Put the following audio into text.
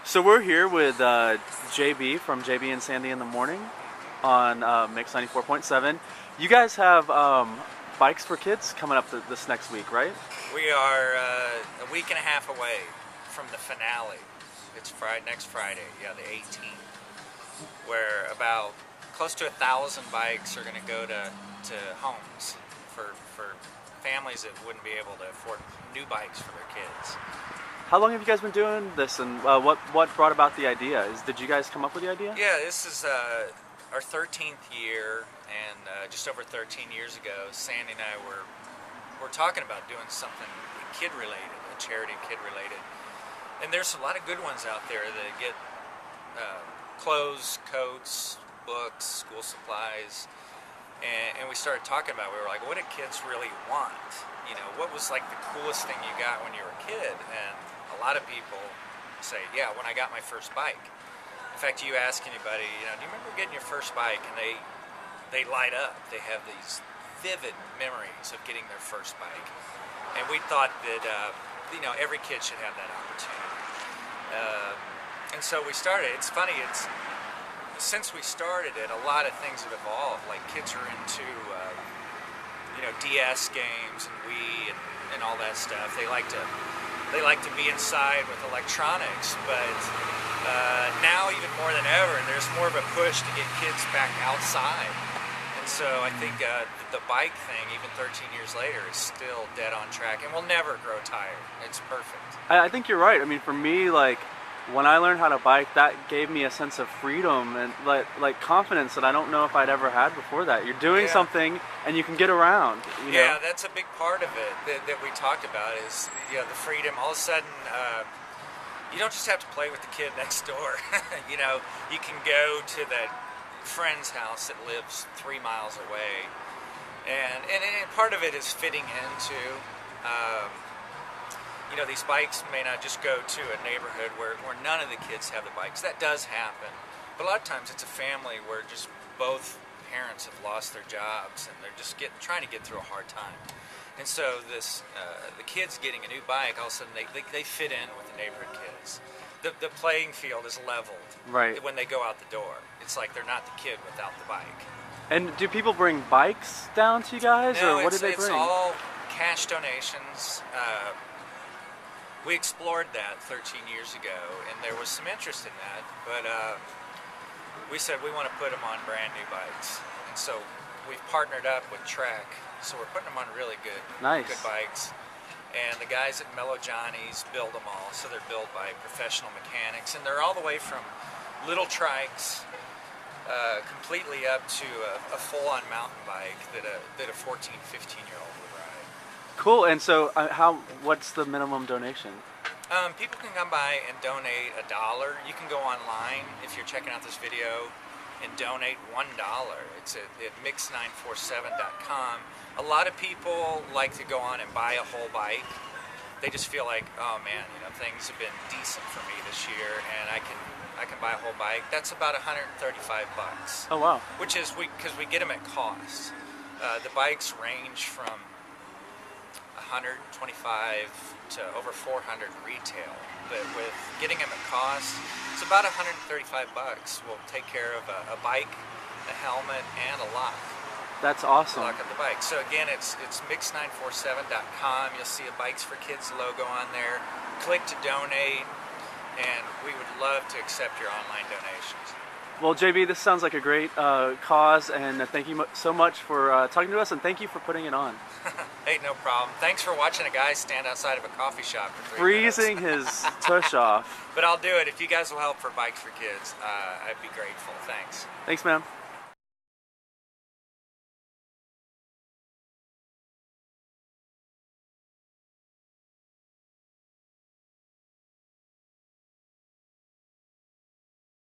So we're here with JB from JB and Sandy in the Morning on Mix 94.7. You guys have bikes for kids coming up this next week, right? We are a week and a half away from the finale. It's next Friday, the 18th, where about close to 1,000 bikes are going to go to homes for families that wouldn't be able to afford new bikes for their kids. How long have you guys been doing this, and what brought about the idea? Did you guys come up with the idea? Yeah, this is our 13th year, and just over 13 years ago, Sandy and I were talking about doing something kid-related, a charity kid-related. And there's a lot of good ones out there that get clothes, coats, books, school supplies, and we started talking about it. We were like, what do kids really want? You know, what was like the coolest thing you got when you were a kid? And a lot of people say, yeah, when I got my first bike. In fact, you ask anybody, do you remember getting your first bike? And they light up. They have these vivid memories of getting their first bike. And we thought that, every kid should have that opportunity. And so we started. It's funny, since we started it, a lot of things have evolved. Like kids are into, DS games and Wii and all that stuff. They like to be inside with electronics, but now even more than ever, there's more of a push to get kids back outside. And so I think the bike thing, even 13 years later, is still dead on track and will never grow tired. It's perfect. I think you're right. I mean, for me, like, when I learned how to bike, that gave me a sense of freedom and like confidence that I don't know if I'd ever had before that. You're doing something and you can get around. Yeah, that's a big part of it that we talked about is the freedom. All of a sudden, you don't just have to play with the kid next door. You can go to that friend's house that lives 3 miles away. And part of it is fitting into... these bikes may not just go to a neighborhood where none of the kids have the bikes. That does happen. But a lot of times it's a family where just both parents have lost their jobs and they're just trying to get through a hard time. And so the kids getting a new bike, all of a sudden they fit in with the neighborhood kids. The playing field is leveled when they go out the door. It's like they're not the kid without the bike. And do people bring bikes down to you guys, or what do they bring? It's all cash donations. We explored that 13 years ago, and there was some interest in that, but we said we want to put them on brand new bikes. And so we've partnered up with Trek, so we're putting them on really good bikes. And the guys at Mellow Johnny's build them all, so they're built by professional mechanics, and they're all the way from little trikes completely up to a full-on mountain bike that a 14, 15-year-old would ride. Cool. And so what's the minimum donation? People can come by and donate $1. You can go online if you're checking out this video and donate $1. It's at mix947.com. A lot of people like to go on and buy a whole bike. They just feel like, oh man, things have been decent for me this year, and I can buy a whole bike. That's about $135. Oh wow! Which is because we get them at cost. The bikes range from $125 to over $400 retail, but with getting them at cost, it's about $135. We'll take care of a bike, a helmet, and a lock. That's awesome. Lock of the bike. So again, it's mix947.com. You'll see a Bikes for Kids logo on there. Click to donate, and we would love to accept your online donations. Well, JB, this sounds like a great cause, and thank you so much for talking to us, and thank you for putting it on. Hey, no problem. Thanks for watching a guy stand outside of a coffee shop for 3 minutes. Freezing his tush off. But I'll do it. If you guys will help for Bikes for Kids, I'd be grateful. Thanks. Thanks, man.